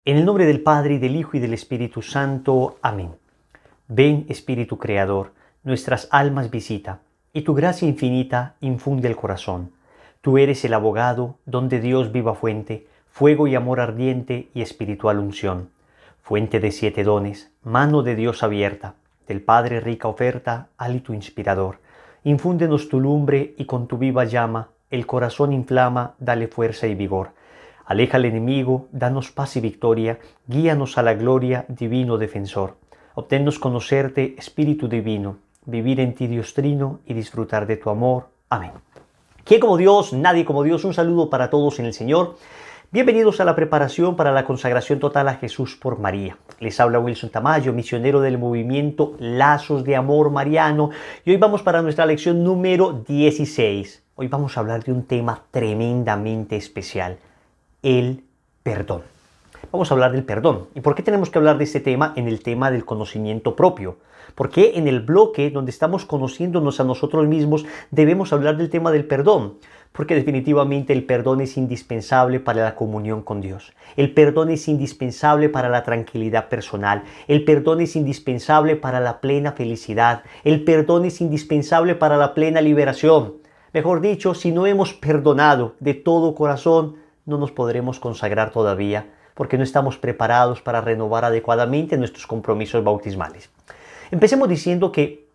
En el nombre del Padre, y del Hijo, y del Espíritu Santo. Amén. Ven, Espíritu Creador, nuestras almas visita, y tu gracia infinita infunde el corazón. Tú eres el abogado, donde Dios viva fuente, fuego y amor ardiente y espiritual unción. Fuente de 7 dones, mano de Dios abierta, del Padre rica oferta, hálito inspirador. Infúndenos tu lumbre y con tu viva llama, el corazón inflama, dale fuerza y vigor. Aleja al enemigo, danos paz y victoria, guíanos a la gloria, divino defensor. Obténnos conocerte, Espíritu divino, vivir en ti Dios trino y disfrutar de tu amor. Amén. ¿Quién como Dios? Nadie como Dios. Un saludo para todos en el Señor. Bienvenidos a la preparación para la consagración total a Jesús por María. Les habla Wilson Tamayo, misionero del movimiento Lazos de Amor Mariano, y hoy vamos para nuestra lección número 16. Hoy vamos a hablar de un tema tremendamente especial: el perdón. Vamos a hablar del perdón. ¿Y por qué tenemos que hablar de este tema en el tema del conocimiento propio? ¿Por qué en el bloque donde estamos conociéndonos a nosotros mismos debemos hablar del tema del perdón? Porque definitivamente el perdón es indispensable para la comunión con Dios. El perdón es indispensable para la tranquilidad personal. El perdón es indispensable para la plena felicidad. El perdón es indispensable para la plena liberación. Mejor dicho, si no hemos perdonado de todo corazón, no nos podremos consagrar todavía, porque no estamos preparados para renovar adecuadamente nuestros compromisos bautismales. Empecemos diciendo que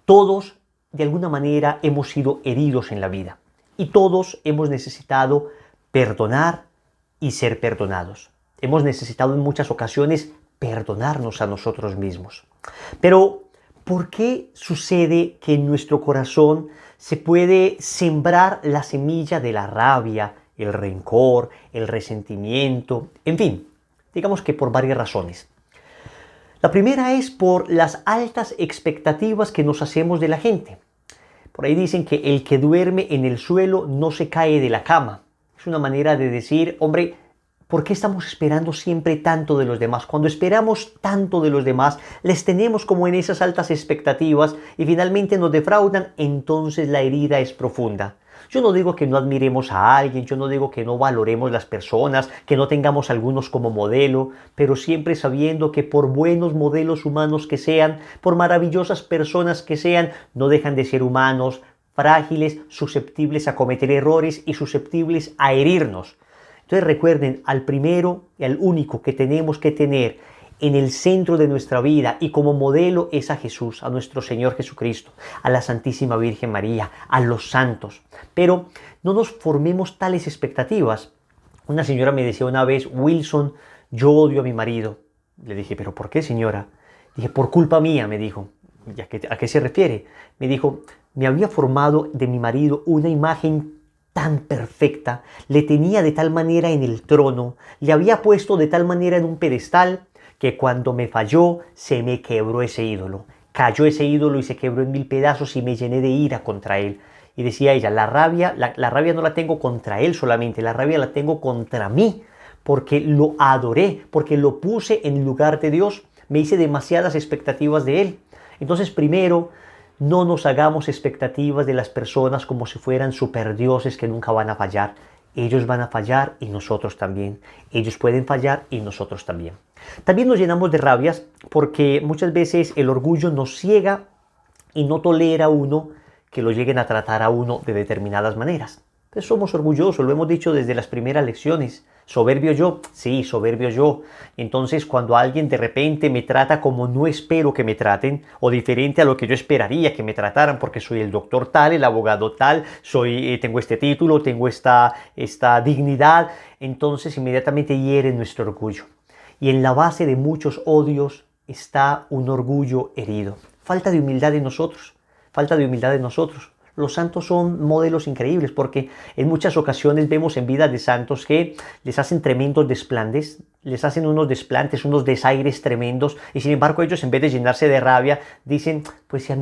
todos, de alguna manera, hemos sido heridos en la vida, y todos hemos necesitado perdonar y ser perdonados. Hemos necesitado en muchas ocasiones perdonarnos a nosotros mismos. Pero, ¿por qué sucede que en nuestro corazón se puede sembrar la semilla de la rabia, el rencor, el resentimiento? En fin, digamos que por varias razones. La primera es por las altas expectativas que nos hacemos de la gente. Por ahí dicen que el que duerme en el suelo no se cae de la cama. Es una manera de decir, hombre, ¿por qué estamos esperando siempre tanto de los demás? Cuando esperamos tanto de los demás, les tenemos como en esas altas expectativas y finalmente nos defraudan, entonces la herida es profunda. Yo no digo que no admiremos a alguien, yo no digo que no valoremos las personas, que no tengamos algunos como modelo, pero siempre sabiendo que por buenos modelos humanos que sean, por maravillosas personas que sean, no dejan de ser humanos, frágiles, susceptibles a cometer errores y susceptibles a herirnos. Entonces recuerden, al primero y al único que tenemos que tener en el centro de nuestra vida y como modelo es a Jesús, a nuestro Señor Jesucristo, a la Santísima Virgen María, a los santos. Pero no nos formemos tales expectativas. Una señora me decía una vez, Wilson, yo odio a mi marido. Le dije, ¿pero por qué, señora? Dije, por culpa mía, me dijo. ¿A qué se refiere? Me dijo, me había formado de mi marido una imagen tan perfecta, le tenía de tal manera en el trono, le había puesto de tal manera en un pedestal, que cuando me falló, se me quebró ese ídolo. Cayó ese ídolo y se quebró en 1000 pedazos y me llené de ira contra él. Y decía ella, la rabia no la tengo contra él solamente, la rabia la tengo contra mí, porque lo adoré, porque lo puse en lugar de Dios. Me hice demasiadas expectativas de él. Entonces, primero, no nos hagamos expectativas de las personas como si fueran superdioses que nunca van a fallar. Ellos van a fallar y nosotros también. Ellos pueden fallar y nosotros también. También nos llenamos de rabias porque muchas veces el orgullo nos ciega y no tolera a uno que lo lleguen a tratar a uno de determinadas maneras. Pues somos orgullosos, lo hemos dicho desde las primeras lecciones. ¿Soberbio yo? Sí, soberbio yo. Entonces, cuando alguien de repente me trata como no espero que me traten, o diferente a lo que yo esperaría que me trataran, porque soy el doctor tal, el abogado tal, tengo este título, tengo esta dignidad, entonces inmediatamente hiere nuestro orgullo. Y en la base de muchos odios está un orgullo herido. Falta de humildad en nosotros, falta de humildad en nosotros. Los santos son modelos increíbles porque en muchas ocasiones vemos en vidas de santos que les hacen tremendos desplantes, les hacen unos desplantes, unos desaires tremendos y sin embargo ellos en vez de llenarse de rabia dicen, pues si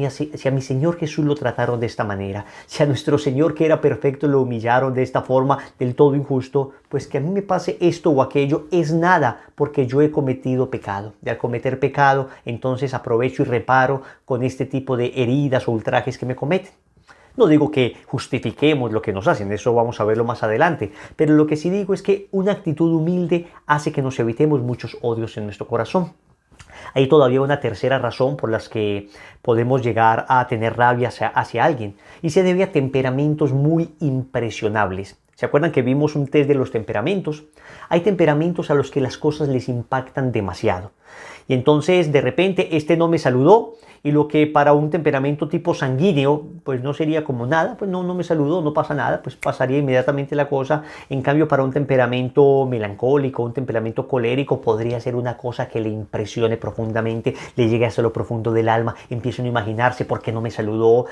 a mi Señor Jesús lo trataron de esta manera, si a nuestro Señor que era perfecto lo humillaron de esta forma del todo injusto, pues que a mí me pase esto o aquello es nada porque yo he cometido pecado. Y al cometer pecado entonces aprovecho y reparo con este tipo de heridas o ultrajes que me cometen. No digo que justifiquemos lo que nos hacen, eso vamos a verlo más adelante, pero lo que sí digo es que una actitud humilde hace que nos evitemos muchos odios en nuestro corazón. Hay todavía una tercera razón por las que podemos llegar a tener rabia hacia alguien, y se debe a temperamentos muy impresionables. ¿Se acuerdan que vimos un test de los temperamentos? Hay temperamentos a los que las cosas les impactan demasiado. Y entonces de repente este no me saludó, y lo que para un temperamento tipo sanguíneo pues no sería como nada, pues no me saludó, no pasa nada, pues pasaría inmediatamente la cosa. En cambio, para un temperamento melancólico, un temperamento colérico, podría ser una cosa que le impresione profundamente, le llegue hasta lo profundo del alma, empiezan a imaginarse por qué no me saludó,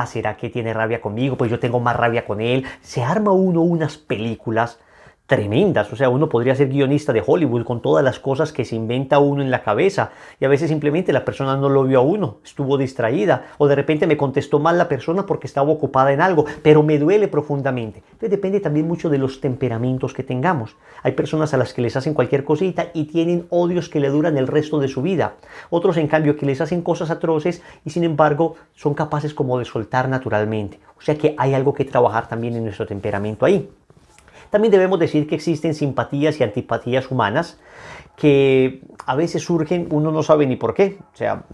¿será que tiene rabia conmigo? Pues yo tengo más rabia con él. Se arma uno unas películas tremendas, o sea, uno podría ser guionista de Hollywood con todas las cosas que se inventa uno en la cabeza, y a veces simplemente la persona no lo vio a uno, estuvo distraída, o de repente me contestó mal la persona porque estaba ocupada en algo, pero me duele profundamente. Entonces depende también mucho de los temperamentos que tengamos. Hay personas a las que les hacen cualquier cosita y tienen odios que le duran el resto de su vida. Otros, en cambio, que les hacen cosas atroces y sin embargo son capaces como de soltar naturalmente. O sea que hay algo que trabajar también en nuestro temperamento ahí. También debemos decir que existen simpatías y antipatías humanas que a veces surgen, uno no sabe ni por qué, o sea,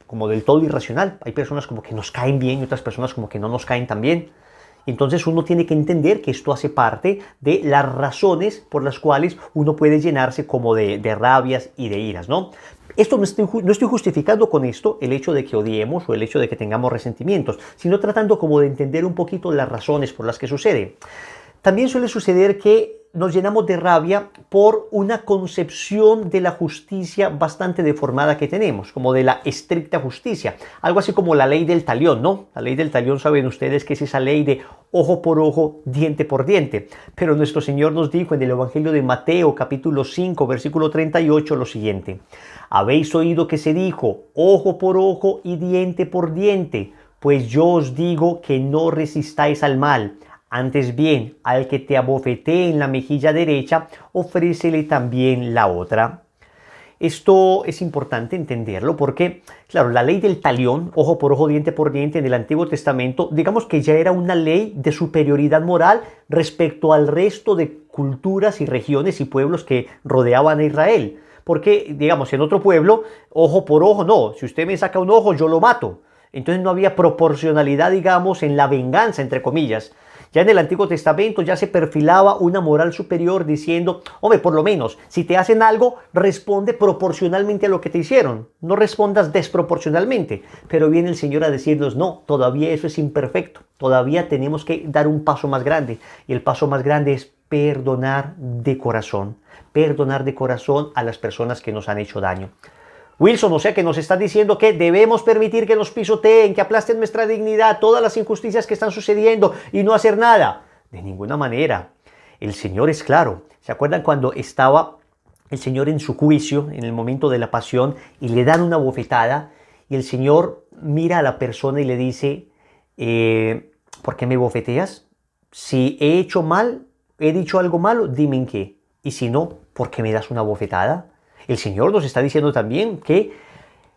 como del todo irracional. Hay personas como que nos caen bien y otras personas como que no nos caen tan bien. Entonces uno tiene que entender que esto hace parte de las razones por las cuales uno puede llenarse como de rabias y de iras, ¿no? Esto no estoy justificando con esto el hecho de que odiemos o el hecho de que tengamos resentimientos, sino tratando como de entender un poquito las razones por las que sucede. También suele suceder que nos llenamos de rabia por una concepción de la justicia bastante deformada que tenemos, como de la estricta justicia. Algo así como la ley del talión, ¿no? La ley del talión, saben ustedes que es esa ley de ojo por ojo, diente por diente. Pero nuestro Señor nos dijo en el Evangelio de Mateo, capítulo 5, versículo 38, lo siguiente. Habéis oído que se dijo, ojo por ojo y diente por diente. Pues yo os digo que no resistáis al mal. Antes bien, al que te abofetee en la mejilla derecha, ofrécele también la otra. Esto es importante entenderlo porque, claro, la ley del talión, ojo por ojo, diente por diente, en el Antiguo Testamento, digamos que ya era una ley de superioridad moral respecto al resto de culturas y regiones y pueblos que rodeaban a Israel. Porque, digamos, en otro pueblo, ojo por ojo, no, si usted me saca un ojo, yo lo mato. Entonces no había proporcionalidad, digamos, en la venganza, entre comillas. Ya en el Antiguo Testamento ya se perfilaba una moral superior diciendo, hombre, por lo menos, si te hacen algo, responde proporcionalmente a lo que te hicieron. No respondas desproporcionalmente. Pero viene el Señor a decirnos, no, todavía eso es imperfecto. Todavía tenemos que dar un paso más grande. Y el paso más grande es perdonar de corazón. Perdonar de corazón a las personas que nos han hecho daño. Wilson, o sea que nos está diciendo que debemos permitir que nos pisoteen, que aplasten nuestra dignidad, todas las injusticias que están sucediendo y no hacer nada. De ninguna manera. El Señor es claro. ¿Se acuerdan cuando estaba el Señor en su juicio, en el momento de la pasión, y le dan una bofetada? Y el Señor mira a la persona y le dice, ¿por qué me bofeteas? Si he hecho mal, he dicho algo malo, dime en qué. Y si no, ¿por qué me das una bofetada? El Señor nos está diciendo también que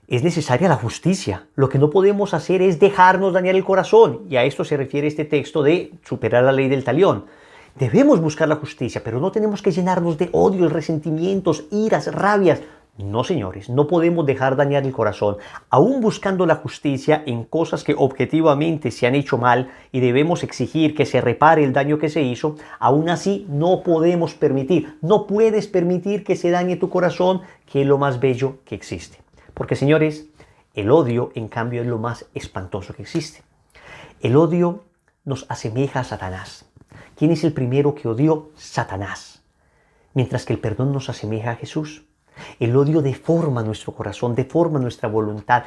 es necesaria la justicia. Lo que no podemos hacer es dejarnos dañar el corazón. Y a esto se refiere este texto de superar la ley del talión. Debemos buscar la justicia, pero no tenemos que llenarnos de odios, resentimientos, iras, rabias. No, señores, no podemos dejar dañar el corazón. Aún buscando la justicia en cosas que objetivamente se han hecho mal y debemos exigir que se repare el daño que se hizo, aún así no podemos permitir, no puedes permitir que se dañe tu corazón, que es lo más bello que existe. Porque, señores, el odio, en cambio, es lo más espantoso que existe. El odio nos asemeja a Satanás. ¿Quién es el primero que odió? Satanás. Mientras que el perdón nos asemeja a Jesús. El odio deforma nuestro corazón, deforma nuestra voluntad.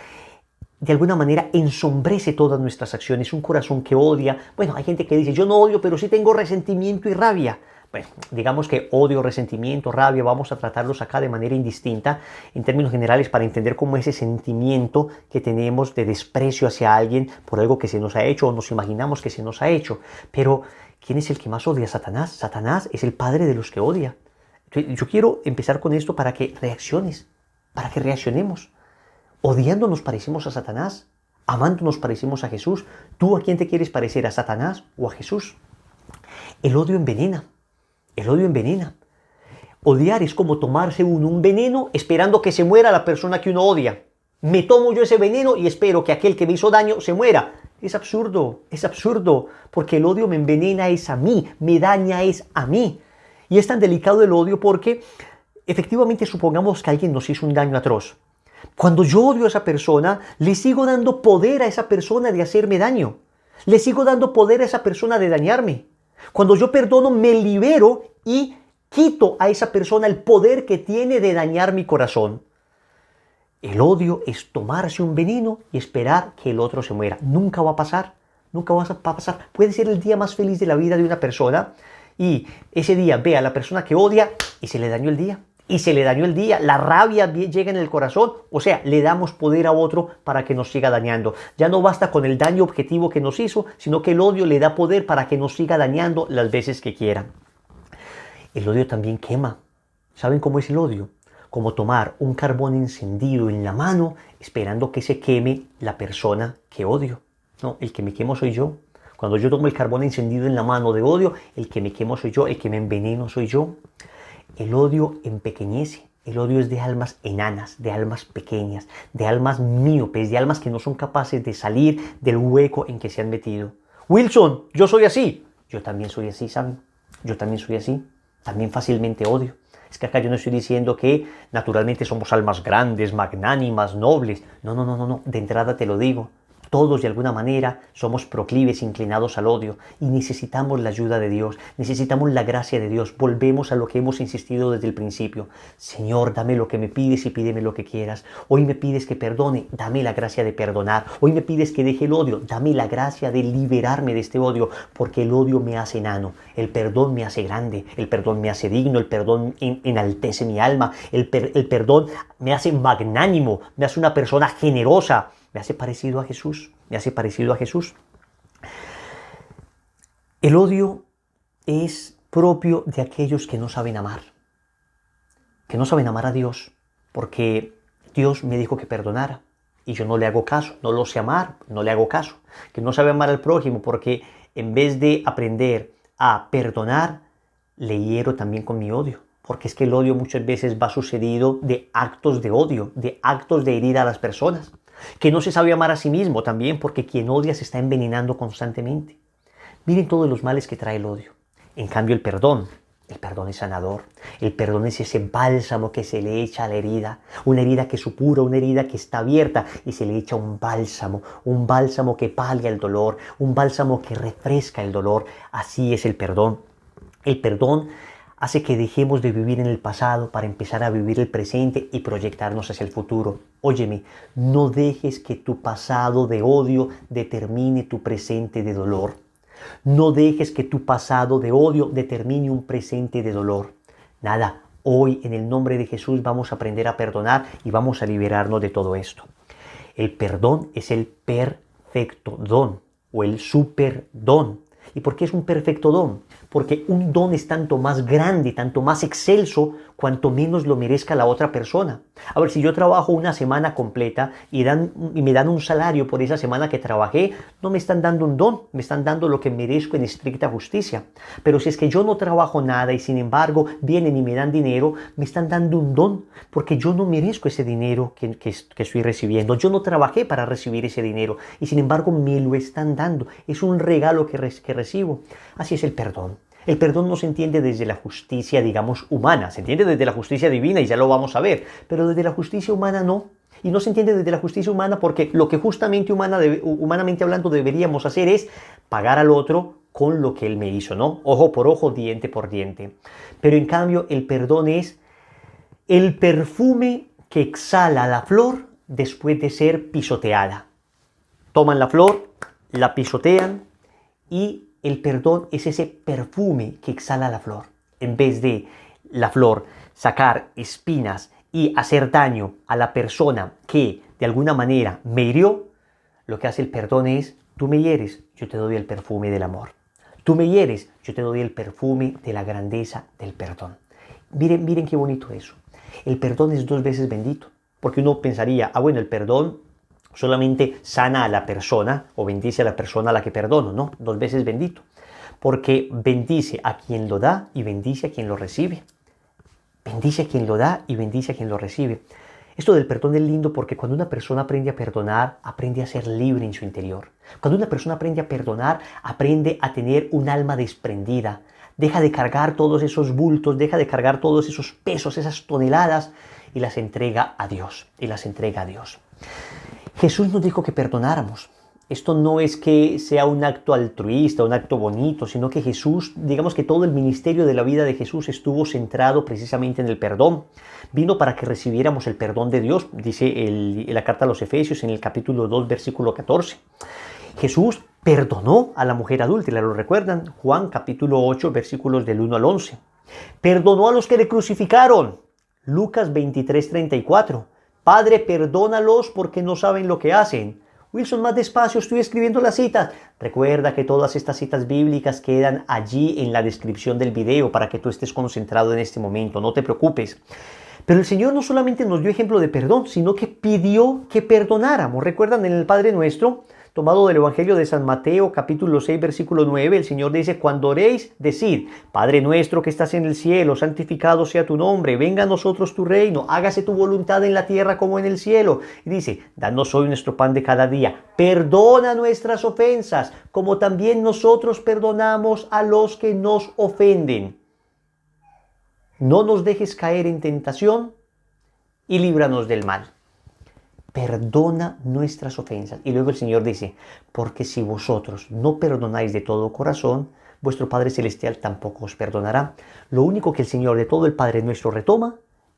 De alguna manera ensombrece todas nuestras acciones. Un corazón que odia. Bueno, hay gente que dice, yo no odio, pero sí tengo resentimiento y rabia. Bueno, digamos que odio, resentimiento, rabia, vamos a tratarlos acá de manera indistinta en términos generales para entender cómo ese sentimiento que tenemos de desprecio hacia alguien por algo que se nos ha hecho o nos imaginamos que se nos ha hecho. Pero, ¿quién es el que más odia a Satanás? Satanás es el padre de los que odia. Yo quiero empezar con esto para que reacciones, para que reaccionemos. ¿Odiando nos parecemos a Satanás? Amando nos parecemos a Jesús. ¿Tú a quién te quieres parecer? ¿A Satanás o a Jesús? El odio envenena. El odio envenena. Odiar es como tomarse un veneno esperando que se muera la persona que uno odia. Me tomo yo ese veneno y espero que aquel que me hizo daño se muera. Es absurdo, porque el odio me envenena es a mí, me daña es a mí. Y es tan delicado el odio porque efectivamente supongamos que alguien nos hizo un daño atroz. Cuando yo odio a esa persona, le sigo dando poder a esa persona de hacerme daño. Le sigo dando poder a esa persona de dañarme. Cuando yo perdono, me libero y quito a esa persona el poder que tiene de dañar mi corazón. El odio es tomarse un veneno y esperar que el otro se muera. Nunca va a pasar. Nunca va a pasar. Puede ser el día más feliz de la vida de una persona y ese día ve a la persona que odia y se le dañó el día. Y se le dañó el día, la rabia llega en el corazón, o sea, le damos poder a otro para que nos siga dañando. Ya no basta con el daño objetivo que nos hizo, sino que el odio le da poder para que nos siga dañando las veces que quiera. El odio también quema. ¿Saben cómo es el odio? Como tomar un carbón encendido en la mano esperando que se queme la persona que odio. No, el que me quemo soy yo. Cuando yo tomo el carbón encendido en la mano de odio, el que me quemo soy yo, el que me enveneno soy yo. El odio empequeñece. El odio es de almas enanas, de almas pequeñas, de almas míopes, de almas que no son capaces de salir del hueco en que se han metido. Wilson, yo soy así. Yo también soy así, ¿saben? Yo también soy así. También fácilmente odio. Es que acá yo no estoy diciendo que naturalmente somos almas grandes, magnánimas, nobles. No. De entrada te lo digo. Todos de alguna manera somos proclives, inclinados al odio y necesitamos la ayuda de Dios, necesitamos la gracia de Dios. Volvemos a lo que hemos insistido desde el principio. Señor, dame lo que me pides y pídeme lo que quieras. Hoy me pides que perdone, dame la gracia de perdonar. Hoy me pides que deje el odio, dame la gracia de liberarme de este odio, porque el odio me hace enano, el perdón me hace grande, el perdón me hace digno, el perdón enaltece mi alma, el perdón me hace magnánimo, me hace una persona generosa. Me hace parecido a Jesús, me hace parecido a Jesús. El odio es propio de aquellos que no saben amar a Dios, porque Dios me dijo que perdonara y yo no le hago caso, no lo sé amar, no le hago caso. Que no sabe amar al prójimo porque en vez de aprender a perdonar, le hiero también con mi odio. Porque es que el odio muchas veces va sucedido de actos de odio, de actos de herir a las personas. Que no se sabe amar a sí mismo también porque quien odia se está envenenando constantemente. Miren todos los males que trae el odio. En cambio el perdón es sanador. El perdón es ese bálsamo que se le echa a la herida. Una herida que supura, una herida que está abierta y se le echa un bálsamo que palia el dolor, un bálsamo que refresca el dolor. Así es el perdón. El perdón hace que dejemos de vivir en el pasado para empezar a vivir el presente y proyectarnos hacia el futuro. Óyeme, no dejes que tu pasado de odio determine tu presente de dolor. No dejes que tu pasado de odio determine un presente de dolor. Nada, hoy en el nombre de Jesús vamos a aprender a perdonar y vamos a liberarnos de todo esto. El perdón es el perfecto don o el superdón. ¿Y por qué es un perfecto don? Porque un don es tanto más grande, tanto más excelso, cuanto menos lo merezca la otra persona. A ver, si yo trabajo una semana completa y me dan un salario por esa semana que trabajé, no me están dando un don, me están dando lo que merezco en estricta justicia. Pero si es que yo no trabajo nada y sin embargo vienen y me dan dinero, me están dando un don, porque yo no merezco ese dinero que estoy recibiendo. Yo no trabajé para recibir ese dinero y sin embargo me lo están dando. Es un regalo que recibo. Así es el perdón. El perdón no se entiende desde la justicia, digamos, humana. Se entiende desde la justicia divina y ya lo vamos a ver. Pero desde la justicia humana no. Y no se entiende desde la justicia humana porque lo que justamente humanamente hablando deberíamos hacer es pagar al otro con lo que él me hizo, ¿no? Ojo por ojo, diente por diente. Pero en cambio el perdón es el perfume que exhala la flor después de ser pisoteada. Toman la flor, la pisotean y el perdón es ese perfume que exhala la flor. En vez de la flor sacar espinas y hacer daño a la persona que de alguna manera me hirió, lo que hace el perdón es, tú me hieres, yo te doy el perfume del amor. Tú me hieres, yo te doy el perfume de la grandeza del perdón. Miren qué bonito eso. El perdón es 2 veces bendito. Porque uno pensaría, bueno, el perdón solamente sana a la persona o bendice a la persona a la que perdono, no, 2 veces bendito. Porque bendice a quien lo da y bendice a quien lo recibe. Bendice a quien lo da y bendice a quien lo recibe. Esto del perdón es lindo porque cuando una persona aprende a perdonar, aprende a ser libre en su interior. Cuando una persona aprende a perdonar, aprende a tener un alma desprendida. Deja de cargar todos esos bultos, deja de cargar todos esos pesos, esas toneladas y las entrega a Dios. Jesús nos dijo que perdonáramos. Esto no es que sea un acto altruista, un acto bonito, sino que Jesús, digamos que todo el ministerio de la vida de Jesús estuvo centrado precisamente en el perdón. Vino para que recibiéramos el perdón de Dios, dice la carta a los Efesios en el capítulo 2, versículo 14. Jesús perdonó a la mujer adúltera, ¿lo recuerdan? Juan capítulo 8, versículos del 1 al 11. Perdonó a los que le crucificaron. Lucas 23, 34. Padre, perdónalos porque no saben lo que hacen. Wilson, más despacio, estoy escribiendo las citas. Recuerda que todas estas citas bíblicas quedan allí en la descripción del video para que tú estés concentrado en este momento, no te preocupes. Pero el Señor no solamente nos dio ejemplo de perdón, sino que pidió que perdonáramos. ¿Recuerdan en el Padre Nuestro? Tomado del Evangelio de San Mateo, capítulo 6, versículo 9, el Señor dice, cuando oréis, decid, Padre nuestro que estás en el cielo, santificado sea tu nombre, venga a nosotros tu reino, hágase tu voluntad en la tierra como en el cielo. Y dice, danos hoy nuestro pan de cada día, perdona nuestras ofensas, como también nosotros perdonamos a los que nos ofenden. No nos dejes caer en tentación y líbranos del mal. Perdona nuestras ofensas. Y luego el Señor dice, porque si vosotros no perdonáis de todo corazón, vuestro Padre Celestial tampoco os perdonará. Lo único que el Señor de todo el Padre Nuestro retoma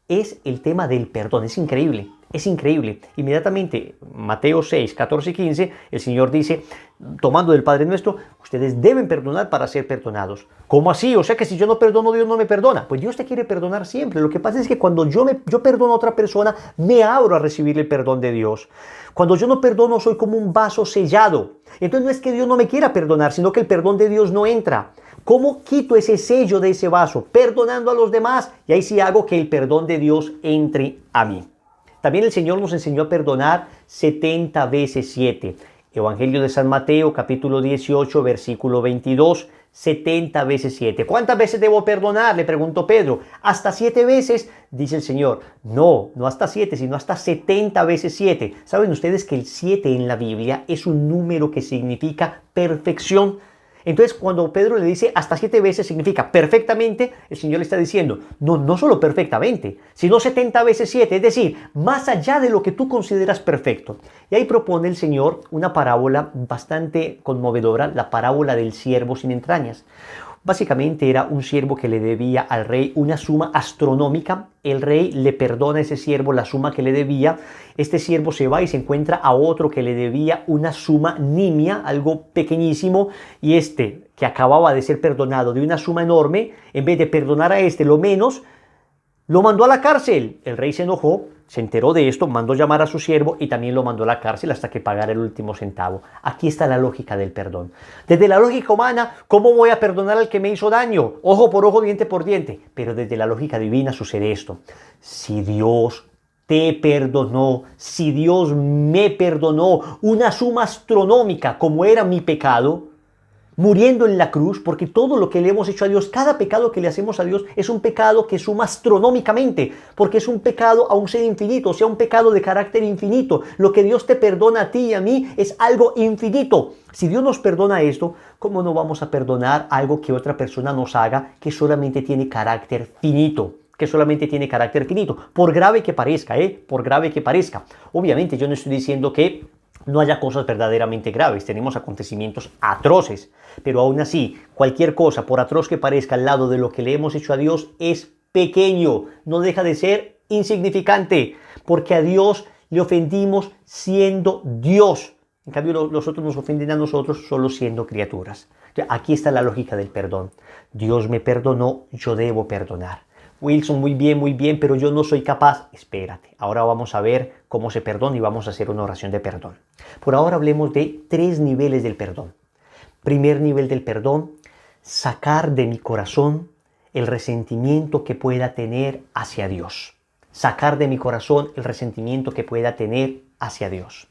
es el tema del perdón. Es increíble, es increíble. Inmediatamente, Mateo 6, 14 y 15, el Señor dice, tomando del Padre Nuestro, ustedes deben perdonar para ser perdonados. ¿Cómo así? O sea que si yo no perdono, Dios no me perdona. Pues Dios te quiere perdonar siempre. Lo que pasa es que cuando yo perdono a otra persona, me abro a recibir el perdón de Dios. Cuando yo no perdono, soy como un vaso sellado. Entonces no es que Dios no me quiera perdonar, sino que el perdón de Dios no entra. ¿Cómo quito ese sello de ese vaso? Perdonando a los demás. Y ahí sí hago que el perdón de Dios entre a mí. También el Señor nos enseñó a perdonar 70 veces 7. Evangelio de San Mateo, capítulo 18, versículo 22. 70 veces 7. ¿Cuántas veces debo perdonar? Le preguntó Pedro. ¿Hasta 7 veces? Dice el Señor. No, no hasta 7, sino hasta 70 veces 7. ¿Saben ustedes que el 7 en la Biblia es un número que significa perfección? Entonces, cuando Pedro le dice hasta 7 veces significa perfectamente, el Señor le está diciendo, no solo perfectamente, sino 70 veces 7, es decir, más allá de lo que tú consideras perfecto. Y ahí propone el Señor una parábola bastante conmovedora, la parábola del siervo sin entrañas. Básicamente era un siervo que le debía al rey una suma astronómica. El rey le perdona a ese siervo la suma que le debía. Este siervo se va y se encuentra a otro que le debía una suma nimia, algo pequeñísimo. Y este, que acababa de ser perdonado de una suma enorme, en vez de perdonar a este lo menos, lo mandó a la cárcel. El rey se enojó, se enteró de esto, mandó llamar a su siervo y también lo mandó a la cárcel hasta que pagara el último centavo. Aquí está la lógica del perdón. Desde la lógica humana, ¿cómo voy a perdonar al que me hizo daño? Ojo por ojo, diente por diente. Pero desde la lógica divina sucede esto. Si Dios te perdonó, si Dios me perdonó una suma astronómica como era mi pecado, muriendo en la cruz, porque todo lo que le hemos hecho a Dios, cada pecado que le hacemos a Dios es un pecado que suma astronómicamente, porque es un pecado a un ser infinito, o sea, un pecado de carácter infinito. Lo que Dios te perdona a ti y a mí es algo infinito. Si Dios nos perdona esto, ¿cómo no vamos a perdonar algo que otra persona nos haga que solamente tiene carácter finito? Que solamente tiene carácter finito, por grave que parezca, por grave que parezca. Obviamente yo no estoy diciendo que no haya cosas verdaderamente graves, tenemos acontecimientos atroces, pero aún así, cualquier cosa, por atroz que parezca al lado de lo que le hemos hecho a Dios, es pequeño, no deja de ser insignificante, porque a Dios le ofendimos siendo Dios. En cambio, los otros nos ofenden a nosotros solo siendo criaturas. Aquí está la lógica del perdón. Dios me perdonó, yo debo perdonar. Wilson, muy bien, pero yo no soy capaz. Espérate, ahora vamos a ver cómo se perdona y vamos a hacer una oración de perdón. Por ahora hablemos de 3 niveles del perdón. Primer nivel del perdón, sacar de mi corazón el resentimiento que pueda tener hacia Dios. Sacar de mi corazón el resentimiento que pueda tener hacia Dios.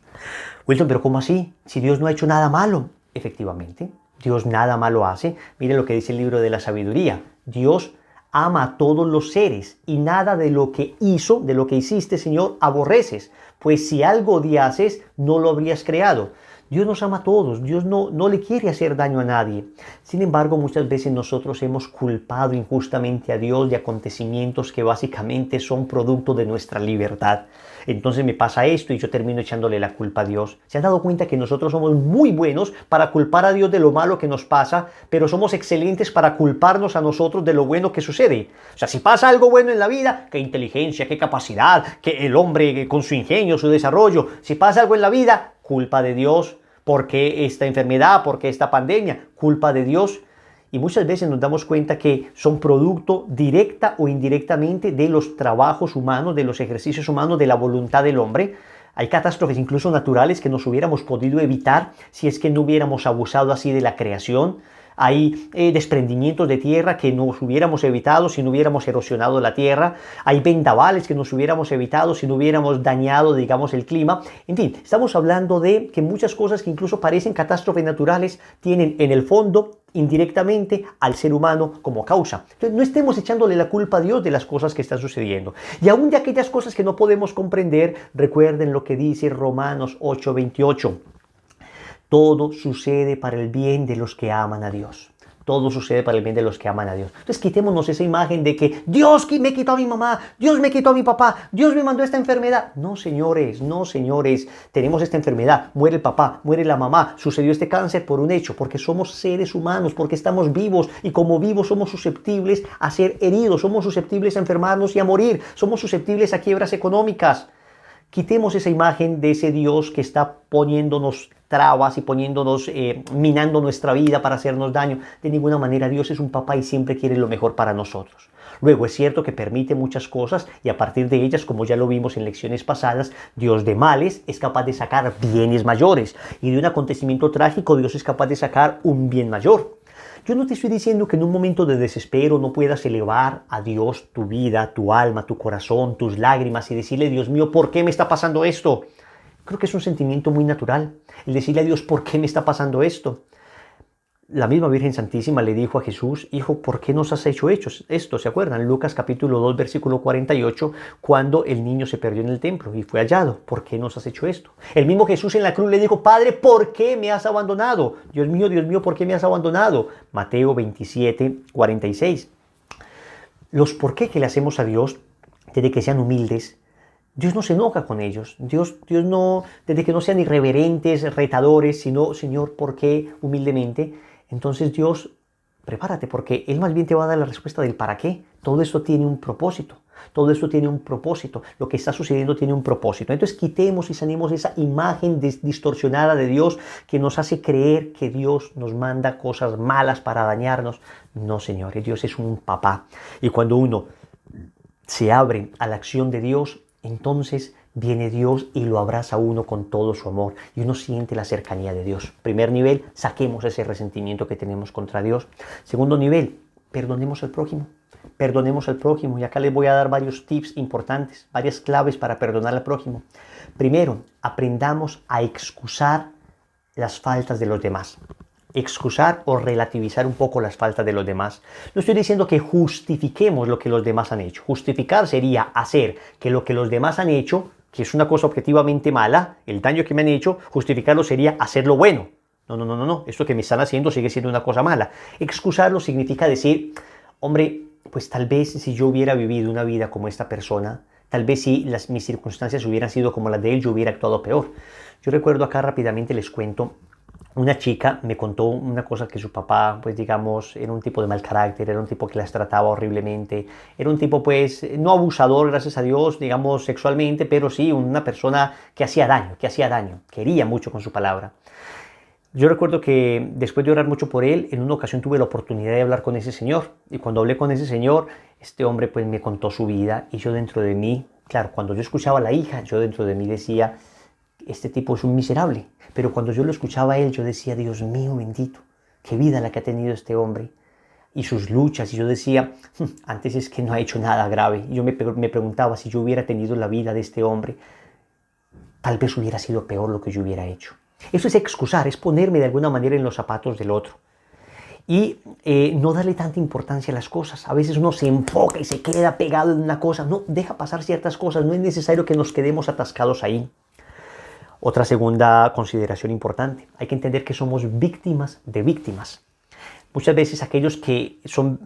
Wilson, pero ¿cómo así? Si Dios no ha hecho nada malo. Efectivamente, Dios nada malo hace. Mire lo que dice el libro de la sabiduría. Dios ama a todos los seres y nada de lo que hizo, de lo que hiciste, Señor, aborreces. Pues si algo odiases, no lo habrías creado. Dios nos ama a todos, Dios no le quiere hacer daño a nadie. Sin embargo, muchas veces nosotros hemos culpado injustamente a Dios de acontecimientos que básicamente son producto de nuestra libertad. Entonces me pasa esto y yo termino echándole la culpa a Dios. ¿Se han dado cuenta que nosotros somos muy buenos para culpar a Dios de lo malo que nos pasa, pero somos excelentes para culparnos a nosotros de lo bueno que sucede? O sea, si pasa algo bueno en la vida, qué inteligencia, qué capacidad, que el hombre con su ingenio, su desarrollo. Si pasa algo en la vida, culpa de Dios. ¿Por qué esta enfermedad? ¿Por qué esta pandemia? Culpa de Dios. Y muchas veces nos damos cuenta que son producto directa o indirectamente de los trabajos humanos, de los ejercicios humanos, de la voluntad del hombre. Hay catástrofes incluso naturales que nos hubiéramos podido evitar si es que no hubiéramos abusado así de la creación. Hay desprendimientos de tierra que nos hubiéramos evitado si no hubiéramos erosionado la tierra. Hay vendavales que nos hubiéramos evitado si no hubiéramos dañado, digamos, el clima. En fin, estamos hablando de que muchas cosas que incluso parecen catástrofes naturales tienen en el fondo indirectamente al ser humano como causa. Entonces, no estemos echándole la culpa a Dios de las cosas que están sucediendo. Y aún de aquellas cosas que no podemos comprender, recuerden lo que dice Romanos 8:28. Todo sucede para el bien de los que aman a Dios. Todo sucede para el bien de los que aman a Dios. Entonces quitémonos esa imagen de que Dios me quitó a mi mamá, Dios me quitó a mi papá, Dios me mandó esta enfermedad. No, señores, no, señores. Tenemos esta enfermedad, muere el papá, muere la mamá, sucedió este cáncer por un hecho, porque somos seres humanos, porque estamos vivos y como vivos somos susceptibles a ser heridos, somos susceptibles a enfermarnos y a morir, somos susceptibles a quiebras económicas. Quitemos esa imagen de ese Dios que está poniéndonos trabas y minando nuestra vida para hacernos daño. De ninguna manera, Dios es un papá y siempre quiere lo mejor para nosotros. Luego es cierto que permite muchas cosas y a partir de ellas, como ya lo vimos en lecciones pasadas, Dios de males es capaz de sacar bienes mayores y de un acontecimiento trágico Dios es capaz de sacar un bien mayor. Yo no te estoy diciendo que en un momento de desespero no puedas elevar a Dios tu vida, tu alma, tu corazón, tus lágrimas y decirle, Dios mío, ¿por qué me está pasando esto? Creo que es un sentimiento muy natural, el decirle a Dios, ¿por qué me está pasando esto? La misma Virgen Santísima le dijo a Jesús, Hijo, ¿por qué nos has hecho esto? ¿Se acuerdan? Lucas capítulo 2, versículo 48, cuando el niño se perdió en el templo y fue hallado. ¿Por qué nos has hecho esto? El mismo Jesús en la cruz le dijo, Padre, ¿por qué me has abandonado? Dios mío, ¿por qué me has abandonado? Mateo 27, 46. Los por qué que le hacemos a Dios, desde que sean humildes, Dios no se enoja con ellos. Dios no, desde que no sean irreverentes, retadores, sino, Señor, ¿por qué humildemente? Entonces Dios, prepárate porque Él más bien te va a dar la respuesta del para qué. Todo esto tiene un propósito. Todo esto tiene un propósito. Lo que está sucediendo tiene un propósito. Entonces quitemos y sanemos esa imagen distorsionada de Dios que nos hace creer que Dios nos manda cosas malas para dañarnos. No, señores, Dios es un papá. Y cuando uno se abre a la acción de Dios, entonces viene Dios y lo abraza a uno con todo su amor y uno siente la cercanía de Dios. Primer nivel, saquemos ese resentimiento que tenemos contra Dios. Segundo nivel, perdonemos al prójimo. Perdonemos al prójimo y acá les voy a dar varios tips importantes, varias claves para perdonar al prójimo. Primero, aprendamos a excusar las faltas de los demás. Excusar o relativizar un poco las faltas de los demás. No estoy diciendo que justifiquemos lo que los demás han hecho. Justificar sería hacer que lo que los demás han hecho, que es una cosa objetivamente mala, el daño que me han hecho, justificarlo sería hacerlo bueno. No. Esto que me están haciendo sigue siendo una cosa mala. Excusarlo significa decir, hombre, pues tal vez si yo hubiera vivido una vida como esta persona, tal vez si mis circunstancias hubieran sido como las de él, yo hubiera actuado peor. Yo recuerdo acá rápidamente les cuento. Una chica me contó una cosa que su papá, pues digamos, era un tipo de mal carácter, era un tipo que las trataba horriblemente, era un tipo pues no abusador, gracias a Dios, digamos sexualmente, pero sí una persona que hacía daño, quería mucho con su palabra. Yo recuerdo que después de orar mucho por él, en una ocasión tuve la oportunidad de hablar con ese señor y cuando hablé con ese señor, este hombre pues me contó su vida y yo dentro de mí, claro, cuando yo escuchaba a la hija, yo dentro de mí decía, este tipo es un miserable. Pero cuando yo lo escuchaba a él, yo decía, Dios mío bendito, qué vida la que ha tenido este hombre. Y sus luchas, y yo decía, antes es que no ha hecho nada grave. Y yo me preguntaba si yo hubiera tenido la vida de este hombre, tal vez hubiera sido peor lo que yo hubiera hecho. Eso es excusar, es ponerme de alguna manera en los zapatos del otro. Y no darle tanta importancia a las cosas. A veces uno se enfoca y se queda pegado en una cosa. No, deja pasar ciertas cosas. No es necesario que nos quedemos atascados ahí. Otra segunda consideración importante. Hay que entender que somos víctimas de víctimas. Muchas veces aquellos que son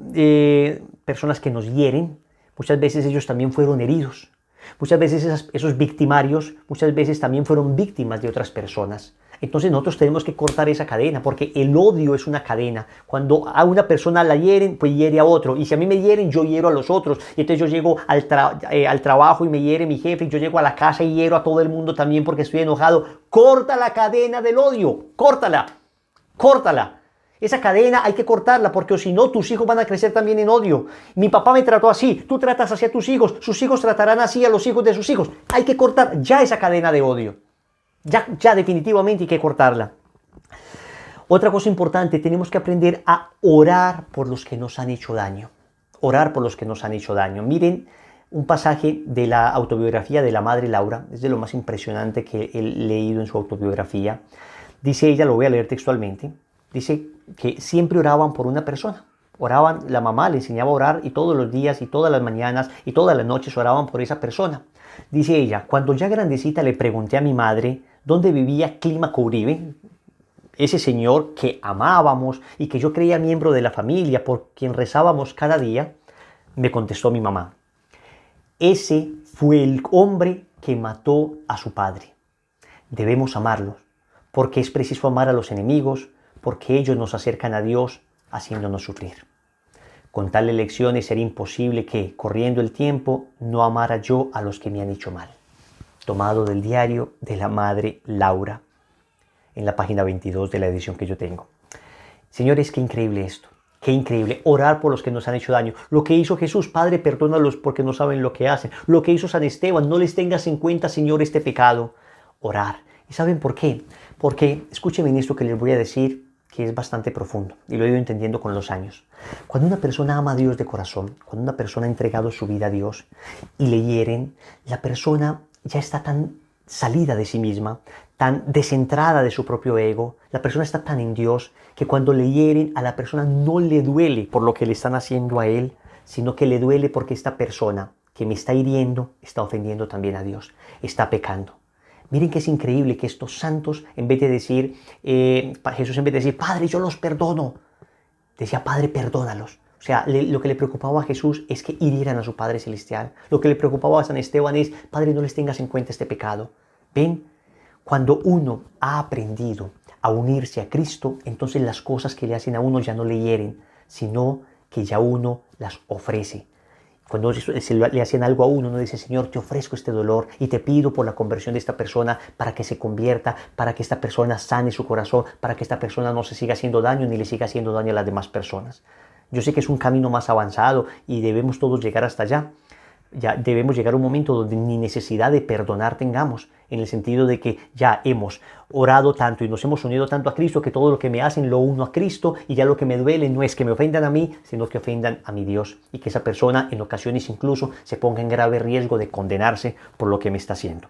personas que nos hieren, muchas veces ellos también fueron heridos. Muchas veces esos victimarios, muchas veces también fueron víctimas de otras personas. Entonces nosotros tenemos que cortar esa cadena, porque el odio es una cadena. Cuando a una persona la hieren, pues hiere a otro. Y si a mí me hieren, yo hiero a los otros. Y entonces yo llego al trabajo y me hiere mi jefe. Y yo llego a la casa y hiero a todo el mundo también porque estoy enojado. Corta la cadena del odio. Córtala. Córtala. Esa cadena hay que cortarla, porque si no, tus hijos van a crecer también en odio. Mi papá me trató así, tú tratas así a tus hijos, sus hijos tratarán así a los hijos de sus hijos. Hay que cortar ya esa cadena de odio. Ya definitivamente hay que cortarla. Otra cosa importante, tenemos que aprender a orar por los que nos han hecho daño. Orar por los que nos han hecho daño. Miren un pasaje de la autobiografía de la madre Laura, es de lo más impresionante que he leído en su autobiografía. Dice ella, lo voy a leer textualmente, dice que siempre oraban por una persona. Oraban, la mamá le enseñaba a orar y todos los días y todas las mañanas y todas las noches oraban por esa persona. Dice ella, cuando ya grandecita le pregunté a mi madre dónde vivía Clímaco Uribe, ese señor que amábamos y que yo creía miembro de la familia, por quien rezábamos cada día, me contestó mi mamá, ese fue el hombre que mató a su padre. Debemos amarlos, porque es preciso amar a los enemigos, porque ellos nos acercan a Dios haciéndonos sufrir. Con tales lecciones era imposible que, corriendo el tiempo, no amara yo a los que me han hecho mal. Tomado del diario de la madre Laura, en la página 22 de la edición que yo tengo. Señores, qué increíble esto. Qué increíble. Orar por los que nos han hecho daño. Lo que hizo Jesús, Padre, perdónalos porque no saben lo que hacen. Lo que hizo San Esteban, no les tengas en cuenta, Señor, este pecado. Orar. ¿Y saben por qué? Porque, escúchenme en esto que les voy a decir, que es bastante profundo y lo he ido entendiendo con los años. Cuando una persona ama a Dios de corazón, cuando una persona ha entregado su vida a Dios y le hieren, la persona ya está tan salida de sí misma, tan descentrada de su propio ego, la persona está tan en Dios que cuando le hieren a la persona no le duele por lo que le están haciendo a él, sino que le duele porque esta persona que me está hiriendo está ofendiendo también a Dios, está pecando. Miren que es increíble que estos santos, en vez de decir, Jesús en vez de decir, Padre, yo los perdono, decía, Padre, perdónalos. O sea, lo que le preocupaba a Jesús es que hirieran a su Padre Celestial. Lo que le preocupaba a San Esteban es, Padre, no les tengas en cuenta este pecado. ¿Ven? Cuando uno ha aprendido a unirse a Cristo, entonces las cosas que le hacen a uno ya no le hieren, sino que ya uno las ofrece. Cuando le hacen algo a uno dice, Señor, te ofrezco este dolor y te pido por la conversión de esta persona para que se convierta, para que esta persona sane su corazón, para que esta persona no se siga haciendo daño ni le siga haciendo daño a las demás personas. Yo sé que es un camino más avanzado y debemos todos llegar hasta allá. Ya debemos llegar a un momento donde ni necesidad de perdonar tengamos, en el sentido de que ya hemos orado tanto y nos hemos unido tanto a Cristo que todo lo que me hacen lo uno a Cristo y ya lo que me duele no es que me ofendan a mí, sino que ofendan a mi Dios y que esa persona en ocasiones incluso se ponga en grave riesgo de condenarse por lo que me está haciendo.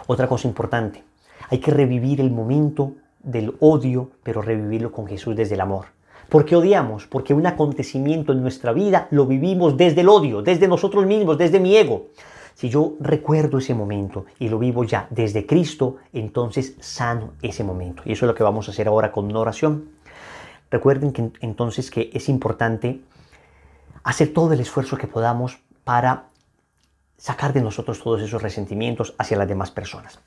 Otra cosa importante, hay que revivir el momento del odio, pero revivirlo con Jesús desde el amor. ¿Por qué odiamos? Porque un acontecimiento en nuestra vida lo vivimos desde el odio, desde nosotros mismos, desde mi ego. Si yo recuerdo ese momento y lo vivo ya desde Cristo, entonces sano ese momento. Y eso es lo que vamos a hacer ahora con una oración. Recuerden que entonces que es importante hacer todo el esfuerzo que podamos para sacar de nosotros todos esos resentimientos hacia las demás personas.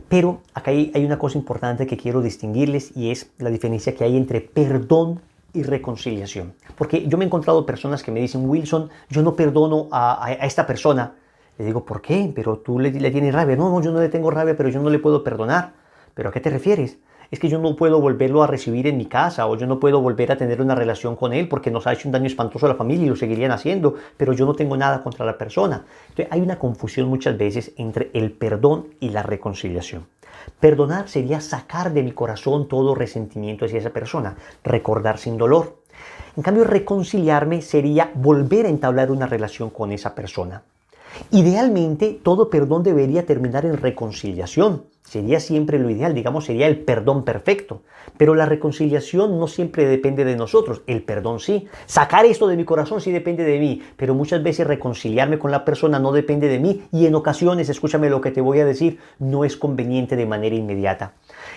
Pero acá hay una cosa importante que quiero distinguirles y es la diferencia que hay entre perdón y reconciliación. Porque yo me he encontrado personas que me dicen, Wilson, yo no perdono a esta persona. Le digo, ¿por qué? Pero tú le tienes rabia. No, yo no le tengo rabia, pero yo no le puedo perdonar. ¿Pero a qué te refieres? Es que yo no puedo volverlo a recibir en mi casa o yo no puedo volver a tener una relación con él porque nos ha hecho un daño espantoso a la familia y lo seguirían haciendo, pero yo no tengo nada contra la persona. Entonces, hay una confusión muchas veces entre el perdón y la reconciliación. Perdonar sería sacar de mi corazón todo resentimiento hacia esa persona, recordar sin dolor. En cambio, reconciliarme sería volver a entablar una relación con esa persona. Idealmente, todo perdón debería terminar en reconciliación. Sería siempre lo ideal, digamos, sería el perdón perfecto. Pero la reconciliación no siempre depende de nosotros, el perdón sí. Sacar esto de mi corazón sí depende de mí, pero muchas veces reconciliarme con la persona no depende de mí y en ocasiones, escúchame lo que te voy a decir, no es conveniente de manera inmediata.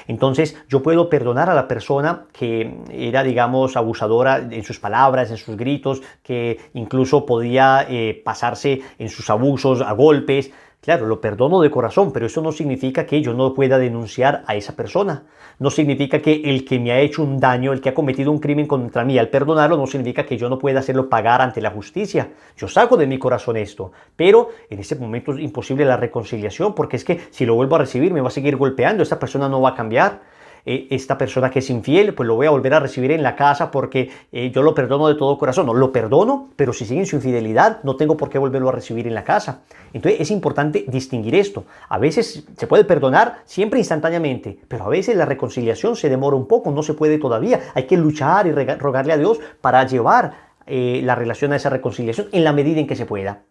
Entonces, yo puedo perdonar a la persona que era, digamos, abusadora en sus palabras, en sus gritos, que incluso podía pasarse en sus abusos a golpes. Claro, lo perdono de corazón, pero eso no significa que yo no pueda denunciar a esa persona. No significa que el que me ha hecho un daño, el que ha cometido un crimen contra mí, al perdonarlo, no significa que yo no pueda hacerlo pagar ante la justicia. Yo saco de mi corazón esto, pero en ese momento es imposible la reconciliación, porque es que si lo vuelvo a recibir me va a seguir golpeando, esta persona no va a cambiar. Esta persona que es infiel, pues lo voy a volver a recibir en la casa porque yo lo perdono de todo corazón. No, lo perdono, pero si sigue en su infidelidad, no tengo por qué volverlo a recibir en la casa. Entonces es importante distinguir esto. A veces se puede perdonar siempre instantáneamente, pero a veces la reconciliación se demora un poco, no se puede todavía. Hay que luchar y rogarle a Dios para llevar la relación a esa reconciliación en la medida en que se pueda.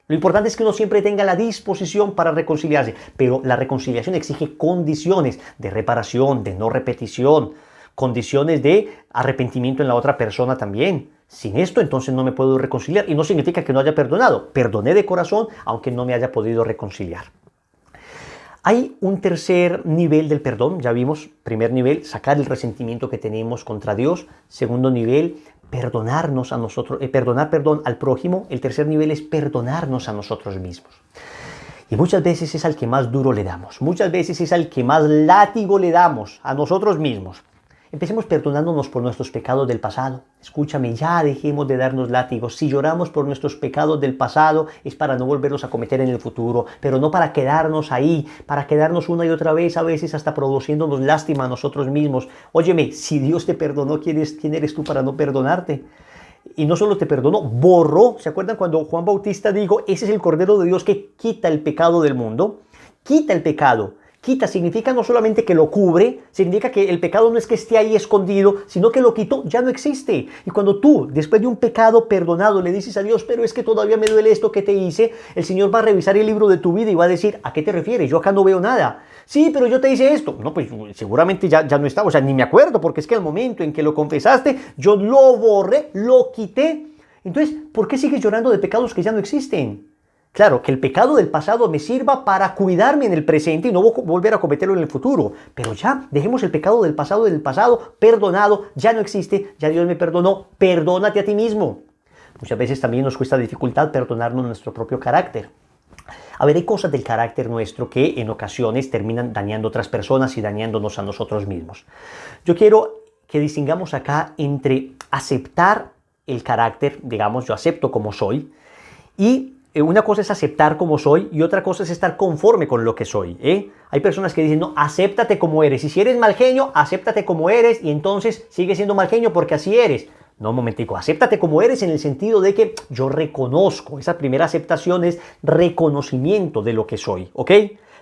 Lo importante es que uno siempre tenga la disposición para reconciliarse, pero la reconciliación exige condiciones de reparación, de no repetición, condiciones de arrepentimiento en la otra persona también. Sin esto, entonces no me puedo reconciliar y no significa que no haya perdonado. Perdoné de corazón, aunque no me haya podido reconciliar. Hay un tercer nivel del perdón, ya vimos, primer nivel, sacar el resentimiento que tenemos contra Dios. Segundo nivel, perdonarnos a nosotros, perdonar al prójimo. El tercer nivel es perdonarnos a nosotros mismos. Y muchas veces es al que más duro le damos, muchas veces es al que más látigo le damos a nosotros mismos. Empecemos perdonándonos por nuestros pecados del pasado. Escúchame, ya dejemos de darnos látigos. Si lloramos por nuestros pecados del pasado es para no volverlos a cometer en el futuro, pero no para quedarnos ahí, para quedarnos una y otra vez, a veces hasta produciéndonos lástima a nosotros mismos. Óyeme, si Dios te perdonó, ¿quién eres tú para no perdonarte? Y no solo te perdonó, borró. ¿Se acuerdan cuando Juan Bautista dijo, ese es el Cordero de Dios que quita el pecado del mundo? Quita el pecado. Quita significa no solamente que lo cubre, significa que el pecado no es que esté ahí escondido, sino que lo quitó, ya no existe. Y cuando tú, después de un pecado perdonado, le dices a Dios, pero es que todavía me duele esto que te hice, el Señor va a revisar el libro de tu vida y va a decir, ¿a qué te refieres? Yo acá no veo nada. Sí, pero yo te hice esto. No, pues seguramente ya no estaba, o sea, ni me acuerdo, porque es que al momento en que lo confesaste, yo lo borré, lo quité. Entonces, ¿por qué sigues llorando de pecados que ya no existen? Claro, que el pecado del pasado me sirva para cuidarme en el presente y no volver a cometerlo en el futuro. Pero ya, dejemos el pecado del pasado, perdonado, ya no existe, ya Dios me perdonó, perdónate a ti mismo. Muchas veces también nos cuesta dificultad perdonarnos nuestro propio carácter. A ver, hay cosas del carácter nuestro que en ocasiones terminan dañando a otras personas y dañándonos a nosotros mismos. Yo quiero que distingamos acá entre aceptar el carácter, digamos, yo acepto como soy, y una cosa es aceptar como soy y otra cosa es estar conforme con lo que soy. Hay personas que dicen, no, acéptate como eres. Y si eres mal genio, acéptate como eres y entonces sigue siendo mal genio porque así eres. No, un momentico, acéptate como eres en el sentido de que yo reconozco. Esa primera aceptación es reconocimiento de lo que soy, ¿ok?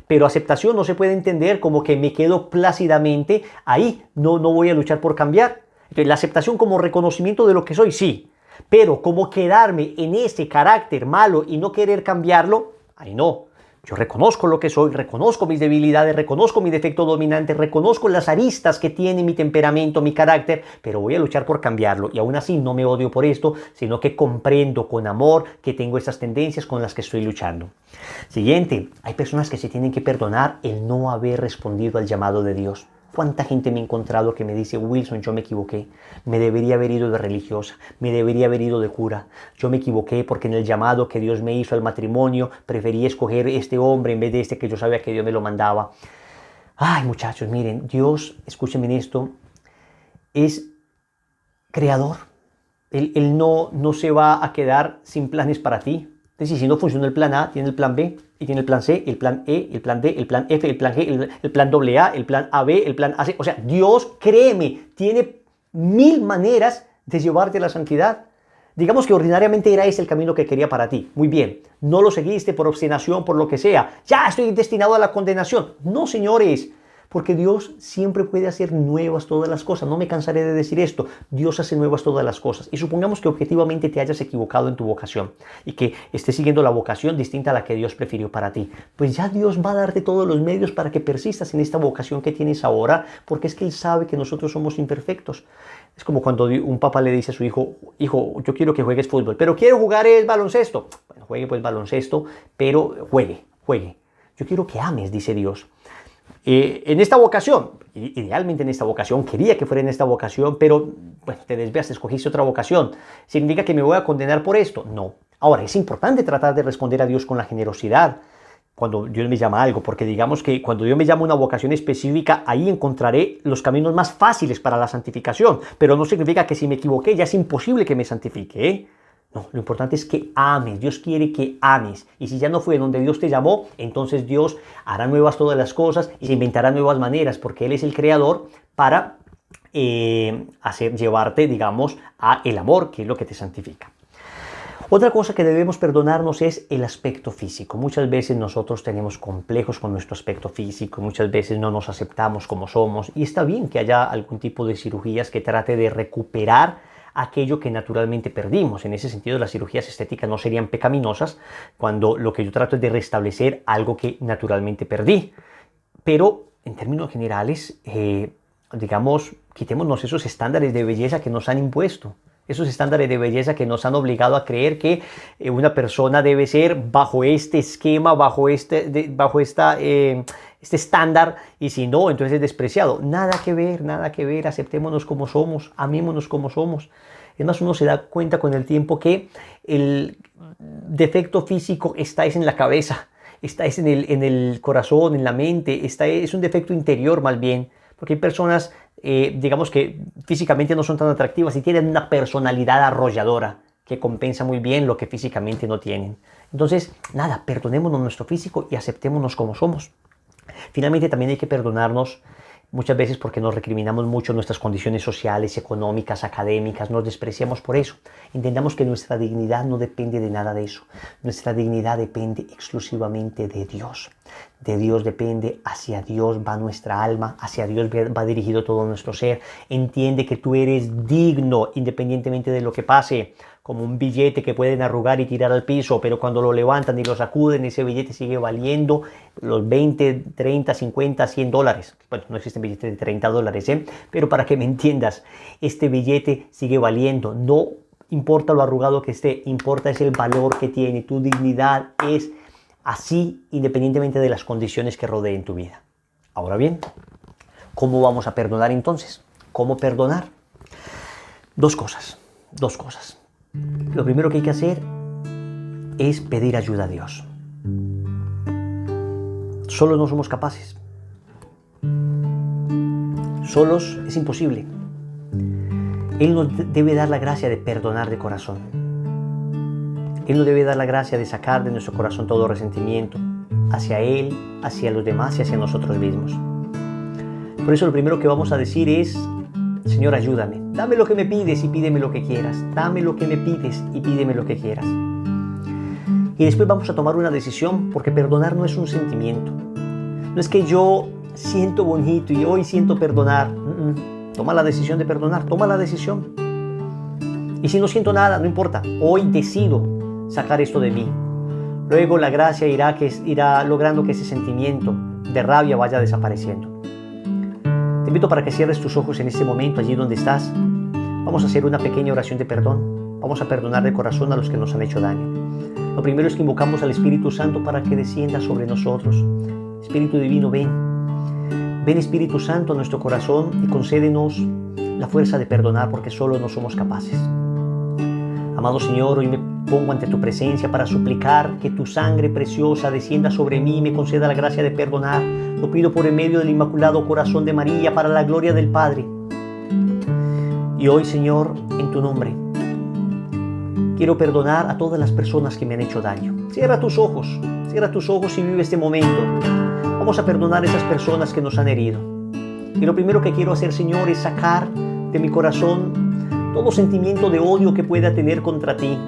Pero aceptación no se puede entender como que me quedo plácidamente ahí, no voy a luchar por cambiar. Entonces, la aceptación como reconocimiento de lo que soy, sí. Pero como quedarme en ese carácter malo y no querer cambiarlo, ahí no. Yo reconozco lo que soy, reconozco mis debilidades, reconozco mi defecto dominante, reconozco las aristas que tiene mi temperamento, mi carácter, pero voy a luchar por cambiarlo. Y aún así no me odio por esto, sino que comprendo con amor que tengo esas tendencias con las que estoy luchando. Siguiente, hay personas que se tienen que perdonar el no haber respondido al llamado de Dios. ¿Cuánta gente me he encontrado que me dice, Wilson, yo me equivoqué, me debería haber ido de religiosa, me debería haber ido de cura, yo me equivoqué porque en el llamado que Dios me hizo al matrimonio preferí escoger este hombre en vez de este que yo sabía que Dios me lo mandaba? Ay, muchachos, miren, Dios, escúchenme en esto, es creador. Él no se va a quedar sin planes para ti. Entonces, si no funciona el plan A, tiene el plan B, y tiene el plan C, el plan E, el plan D, el plan F, el plan G, el plan AA, el plan AB, el plan AC. O sea, Dios, créeme, tiene 1000 maneras de llevarte a la santidad. Digamos que ordinariamente era ese el camino que quería para ti. Muy bien, no lo seguiste por obstinación, por lo que sea. Ya estoy destinado a la condenación. No, señores. porque Dios siempre puede hacer nuevas todas las cosas. No me cansaré de decir esto, Dios hace nuevas todas las cosas. Y supongamos que objetivamente te hayas equivocado en tu vocación y que estés siguiendo la vocación distinta a la que Dios prefirió para ti. Pues ya Dios va a darte todos los medios para que persistas en esta vocación que tienes ahora, porque es que Él sabe que nosotros somos imperfectos. Es como cuando un papá le dice a su hijo, hijo, yo quiero que juegues fútbol, pero quiero jugar el baloncesto. Bueno, juegue pues baloncesto, pero juegue. Yo quiero que ames, dice Dios. En esta vocación, idealmente en esta vocación, quería que fuera en esta vocación, pero bueno, te desviaste, escogiste otra vocación. ¿Significa que me voy a condenar por esto? No. Ahora, es importante tratar de responder a Dios con la generosidad cuando Dios me llama a algo, porque digamos que cuando Dios me llama a una vocación específica, ahí encontraré los caminos más fáciles para la santificación, pero no significa que si me equivoqué ya es imposible que me santifique, ¿eh? No, lo importante es que ames. Dios quiere que ames. Y si ya no fue donde Dios te llamó, entonces Dios hará nuevas todas las cosas y se inventará nuevas maneras, porque Él es el creador para llevarte, digamos, a el amor, que es lo que te santifica. Otra cosa que debemos perdonarnos es el aspecto físico. Muchas veces nosotros tenemos complejos con nuestro aspecto físico, muchas veces no nos aceptamos como somos, y está bien que haya algún tipo de cirugías que trate de recuperar aquello que naturalmente perdimos. En ese sentido, las cirugías estéticas no serían pecaminosas cuando lo que yo trato es de restablecer algo que naturalmente perdí. Pero en términos generales, digamos, quitémonos esos estándares de belleza que nos han impuesto. Esos estándares de belleza que nos han obligado a creer que una persona debe ser bajo este esquema, bajo este estándar, y si no, entonces es despreciado. Nada que ver, aceptémonos como somos, amémonos como somos. Es más, uno se da cuenta con el tiempo que el defecto físico está en la cabeza, está en el corazón, en la mente, es un defecto interior más bien, porque hay personas, digamos que físicamente no son tan atractivas y tienen una personalidad arrolladora que compensa muy bien lo que físicamente no tienen. Entonces, nada, perdonémonos nuestro físico y aceptémonos como somos. Finalmente, también hay que perdonarnos muchas veces porque nos recriminamos mucho nuestras condiciones sociales, económicas, académicas, nos despreciamos por eso. Entendamos que nuestra dignidad no depende de nada de eso. Nuestra dignidad depende exclusivamente de Dios. De Dios depende, hacia Dios va nuestra alma, hacia Dios va dirigido todo nuestro ser. Entiende que tú eres digno independientemente de lo que pase, como un billete que pueden arrugar y tirar al piso, pero cuando lo levantan y lo sacuden, ese billete sigue valiendo los 20, 30, 50, 100 dólares. Bueno, no existen billetes de 30 dólares, pero para que me entiendas, este billete sigue valiendo. No importa lo arrugado que esté, importa es el valor que tiene. Tu dignidad es así independientemente de las condiciones que rodeen tu vida. Ahora bien, ¿cómo vamos a perdonar entonces? ¿Cómo perdonar? Dos cosas. Lo primero que hay que hacer es pedir ayuda a Dios. Solos no somos capaces. Solos es imposible. Él nos debe dar la gracia de perdonar de corazón. Él nos debe dar la gracia de sacar de nuestro corazón todo resentimiento hacia Él, hacia los demás y hacia nosotros mismos. Por eso lo primero que vamos a decir es: Señor, ayúdame. Dame lo que me pides y pídeme lo que quieras. Dame lo que me pides y pídeme lo que quieras. Y después vamos a tomar una decisión, porque perdonar no es un sentimiento. No es que yo siento bonito y hoy siento perdonar. Toma la decisión de perdonar, toma la decisión. Y si no siento nada, no importa. Hoy decido sacar esto de mí. Luego la gracia irá logrando que ese sentimiento de rabia vaya desapareciendo. Te invito para que cierres tus ojos en este momento, allí donde estás. Vamos a hacer una pequeña oración de perdón. Vamos a perdonar de corazón a los que nos han hecho daño. Lo primero es que invocamos al Espíritu Santo para que descienda sobre nosotros. Espíritu Divino, ven. Ven, Espíritu Santo, a nuestro corazón y concédenos la fuerza de perdonar, porque solo no somos capaces. Amado Señor, hoy me pongo ante tu presencia para suplicar que tu sangre preciosa descienda sobre mí y me conceda la gracia de perdonar. Lo pido por el medio del Inmaculado Corazón de María, para la gloria del Padre. Y hoy, Señor, en tu nombre, quiero perdonar a todas las personas que me han hecho daño. Cierra tus ojos y vive este momento. Vamos a perdonar a esas personas que nos han herido. Y lo primero que quiero hacer, Señor, es sacar de mi corazón todo sentimiento de odio que pueda tener contra ti,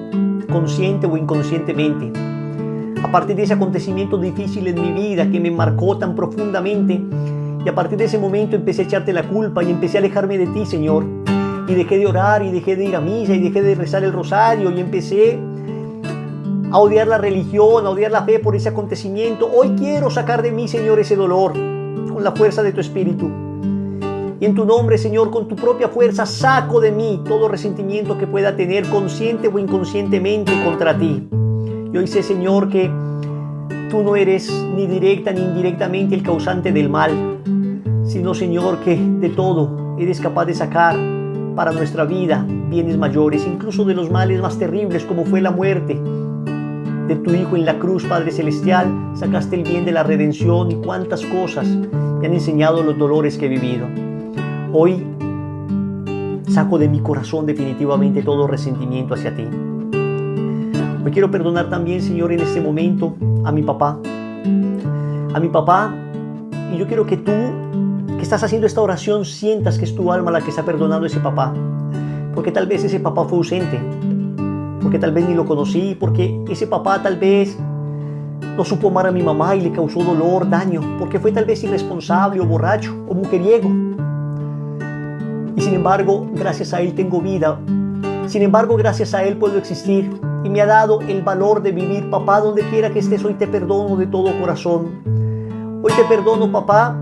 consciente o inconscientemente. A partir de ese acontecimiento difícil en mi vida que me marcó tan profundamente Y a partir de ese momento empecé a echarte la culpa y empecé a alejarme de ti, Señor. Y dejé de orar y dejé de ir a misa y dejé de rezar el rosario y empecé a odiar la religión, a odiar la fe por ese acontecimiento. Hoy quiero sacar de mí, Señor, ese dolor con la fuerza de tu Espíritu. Y en tu nombre, Señor, con tu propia fuerza, saco de mí todo resentimiento que pueda tener consciente o inconscientemente contra ti. Y hoy sé, Señor, que tú no eres ni directa ni indirectamente el causante del mal, sino, Señor, que de todo eres capaz de sacar para nuestra vida bienes mayores, incluso de los males más terribles, como fue la muerte de tu Hijo en la cruz, Padre Celestial. Sacaste el bien de la redención y cuántas cosas me han enseñado los dolores que he vivido. Hoy saco de mi corazón definitivamente todo resentimiento hacia ti. Hoy quiero perdonar también, Señor, en este momento a mi papá. A mi papá, y yo quiero que tú, que estás haciendo esta oración, sientas que es tu alma la que está perdonando a ese papá. Porque tal vez ese papá fue ausente, porque tal vez ni lo conocí, porque ese papá tal vez no supo amar a mi mamá y le causó dolor, daño, porque fue tal vez irresponsable o borracho o mujeriego. Y sin embargo, gracias a él tengo vida. Sin embargo, gracias a él puedo existir y me ha dado el valor de vivir. Papá, donde quiera que estés, hoy te perdono de todo corazón. Hoy te perdono, papá.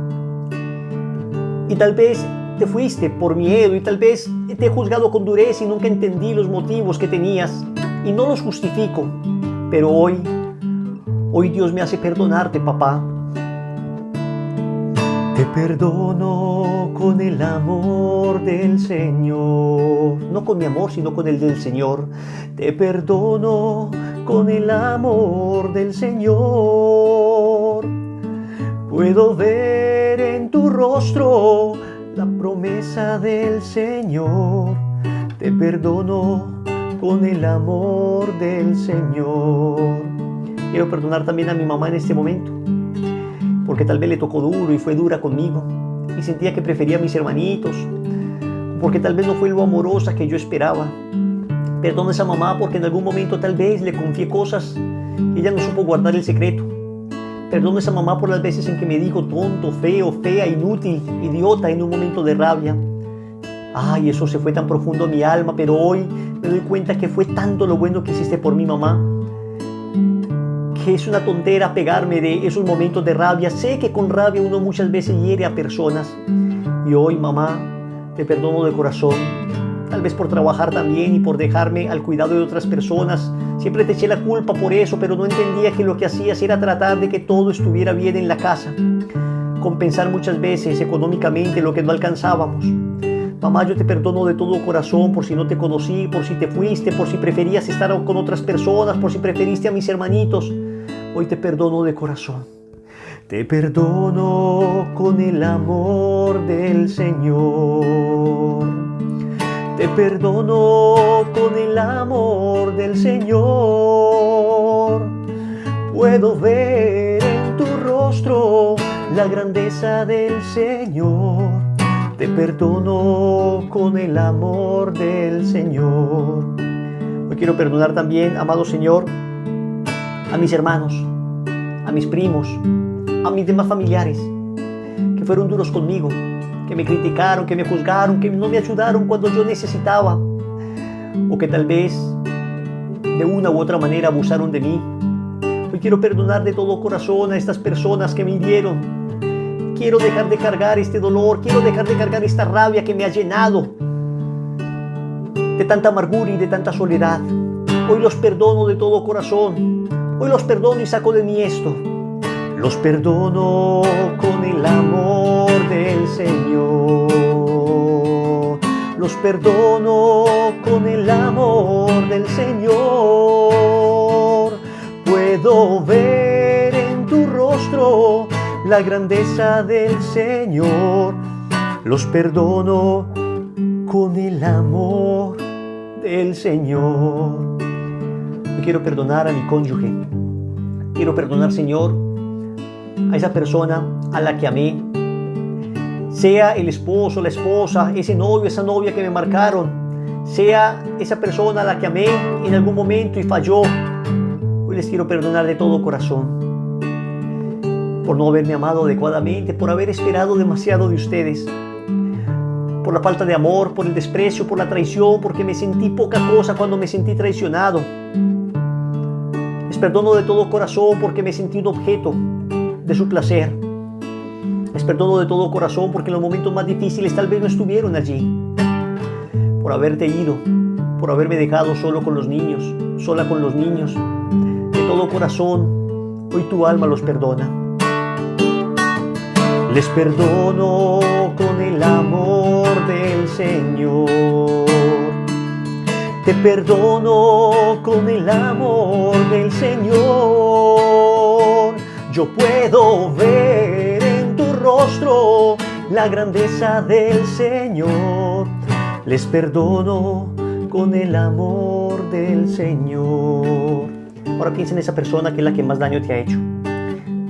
Y tal vez te fuiste por miedo y tal vez te he juzgado con dureza y nunca entendí los motivos que tenías y no los justifico. Pero hoy Dios me hace perdonarte, papá. Te perdono con el amor del Señor. No con mi amor, sino con el del Señor. Te perdono con el amor del Señor. Puedo ver en tu rostro la promesa del Señor. Te perdono con el amor del Señor. Quiero perdonar también a mi mamá en este momento, porque tal vez le tocó duro y fue dura conmigo y sentía que prefería a mis hermanitos, porque tal vez no fue lo amorosa que yo esperaba. Perdono a esa mamá porque en algún momento tal vez le confié cosas y ella no supo guardar el secreto. Perdono a esa mamá por las veces en que me dijo tonto, feo, fea, inútil, idiota en un momento de rabia. Ay, eso se fue tan profundo a mi alma, pero hoy me doy cuenta que fue tanto lo bueno que hiciste por mi mamá, que es una tontera pegarme de esos momentos de rabia. Sé que con rabia uno muchas veces hiere a personas. Y hoy, mamá, te perdono de corazón. Tal vez por trabajar también y por dejarme al cuidado de otras personas. Siempre te eché la culpa por eso, pero no entendía que lo que hacías era tratar de que todo estuviera bien en la casa. Compensar muchas veces económicamente lo que no alcanzábamos. Mamá, yo te perdono de todo corazón por si no te conocí, por si te fuiste, por si preferías estar con otras personas, por si preferiste a mis hermanitos. Hoy te perdono de corazón. Te perdono con el amor del Señor. Te perdono con el amor del Señor. Puedo ver en tu rostro la grandeza del Señor. Te perdono con el amor del Señor. Hoy quiero perdonar también, amado Señor, a mis hermanos, a mis primos, a mis demás familiares que fueron duros conmigo, que me criticaron, que me juzgaron, que no me ayudaron cuando yo necesitaba, o que tal vez de una u otra manera abusaron de mí. Hoy quiero perdonar de todo corazón a estas personas que me hirieron. Quiero dejar de cargar este dolor, quiero dejar de cargar esta rabia que me ha llenado de tanta amargura y de tanta soledad. Hoy los perdono de todo corazón. Hoy los perdono y saco de mí esto. Los perdono con el amor del Señor. Los perdono con el amor del Señor. Puedo ver en tu rostro la grandeza del Señor. Los perdono con el amor del Señor. Yo quiero perdonar a mi cónyuge. Quiero perdonar, Señor, a esa persona a la que amé. Sea el esposo, la esposa, ese novio, esa novia que me marcaron. Sea esa persona a la que amé en algún momento y falló. Hoy les quiero perdonar de todo corazón. por no haberme amado adecuadamente, por haber esperado demasiado de ustedes, por la falta de amor, por el desprecio, por la traición, porque me sentí poca cosa cuando me sentí traicionado. Les perdono de todo corazón porque me sentí un objeto de su placer. Les perdono de todo corazón porque en los momentos más difíciles tal vez no estuvieron allí. Por haberte ido, por haberme dejado solo con los niños, sola con los niños. De todo corazón, hoy tu alma los perdona. Les perdono con el amor del Señor. Te perdono con el amor del Señor. Yo puedo ver en tu rostro la grandeza del Señor. Les perdono con el amor del Señor. Ahora piensa en esa persona que es la que más daño te ha hecho.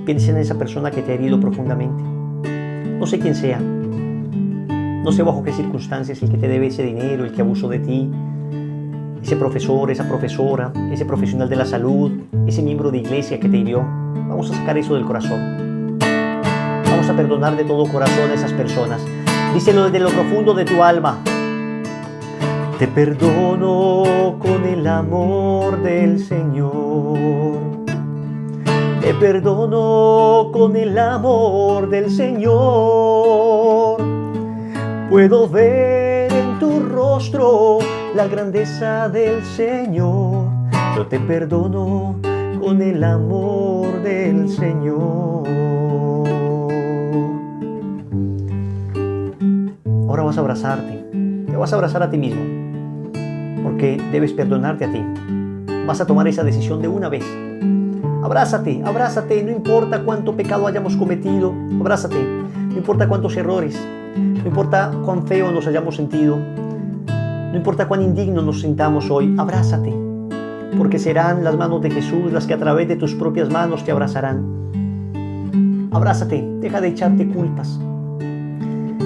Piensa en esa persona que te ha herido profundamente. No sé quién sea. No sé bajo qué circunstancias, el que te debe ese dinero, el que abusó de ti, ese profesor, esa profesora, ese profesional de la salud, ese miembro de iglesia que te hirió. Vamos a sacar eso del corazón. Vamos a perdonar de todo corazón a esas personas. Díselo desde lo profundo de tu alma. Te perdono con el amor del Señor. Te perdono con el amor del Señor. Puedo ver en tu rostro la grandeza del Señor. Yo te perdono con el amor del Señor. Ahora vas a abrazarte. Te vas a abrazar a ti mismo, porque debes perdonarte a ti. Vas a tomar esa decisión de una vez. Abrázate, abrázate, no importa cuánto pecado hayamos cometido, abrázate. No importa cuántos errores, no importa cuán feo nos hayamos sentido, no importa cuán indignos nos sintamos hoy, abrázate, porque serán las manos de Jesús las que a través de tus propias manos te abrazarán. Abrázate, deja de echarte culpas,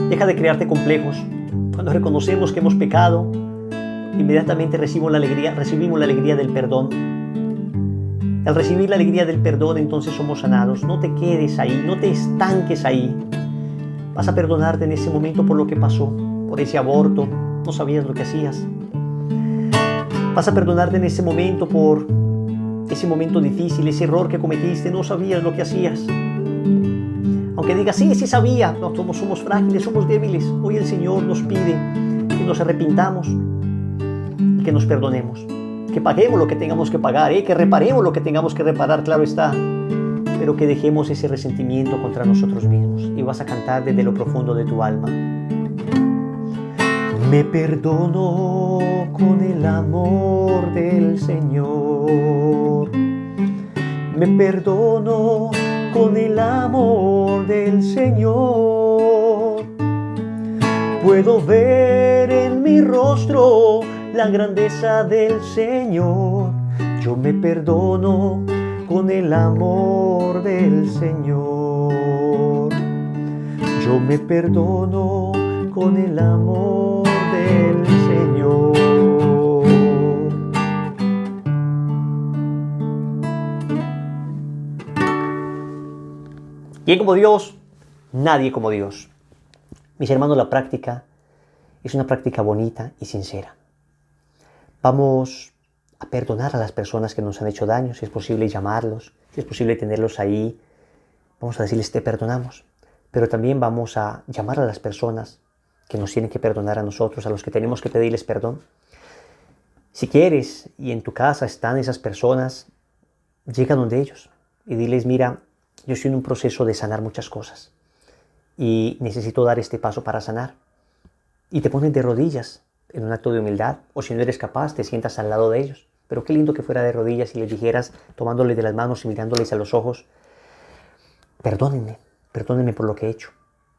deja de crearte complejos. Cuando reconocemos que hemos pecado, inmediatamente recibimos la alegría del perdón. Al recibir la alegría del perdón, entonces somos sanados. No te quedes ahí, no te estanques ahí. Vas a perdonarte en ese momento por lo que pasó, por ese aborto, no sabías lo que hacías. Vas a perdonarte en ese momento por ese momento difícil, ese error que cometiste, no sabías lo que hacías. Aunque digas, sí sabía, no, somos frágiles, somos débiles. Hoy el Señor nos pide que nos arrepintamos y que nos perdonemos. Que paguemos lo que tengamos que pagar, que reparemos lo que tengamos que reparar, claro está. Pero que dejemos ese resentimiento contra nosotros mismos. Y vas a cantar desde lo profundo de tu alma. Me perdono con el amor del Señor. Me perdono con el amor del Señor. Puedo ver en mi rostro la grandeza del Señor. Yo me perdono con el amor del Señor. Yo me perdono con el amor del Señor. ¿Quién como Dios? Nadie como Dios. Mis hermanos, la práctica es una práctica bonita y sincera. Vamos a perdonar a las personas que nos han hecho daño, si es posible llamarlos, si es posible tenerlos ahí. Vamos a decirles te perdonamos, pero también vamos a llamar a las personas que nos tienen que perdonar a nosotros, a los que tenemos que pedirles perdón. Si quieres y en tu casa están esas personas, llega donde ellos y diles, mira, yo estoy en un proceso de sanar muchas cosas y necesito dar este paso para sanar. Y te pones de rodillas en un acto de humildad, o si no eres capaz, te sientas al lado de ellos. Pero qué lindo que fuera de rodillas y les dijeras, tomándoles de las manos y mirándoles a los ojos, perdónenme por lo que he hecho,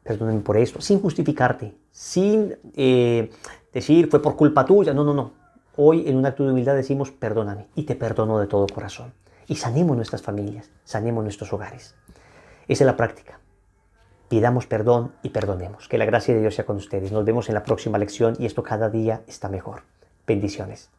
perdónenme por esto, sin justificarte, sin decir fue por culpa tuya, no. Hoy en un acto de humildad decimos perdóname y te perdono de todo corazón. Y sanemos nuestras familias, sanemos nuestros hogares. Esa es la práctica. Pidamos perdón y perdonemos. Que la gracia de Dios sea con ustedes. Nos vemos en la próxima lección y esto cada día está mejor. Bendiciones.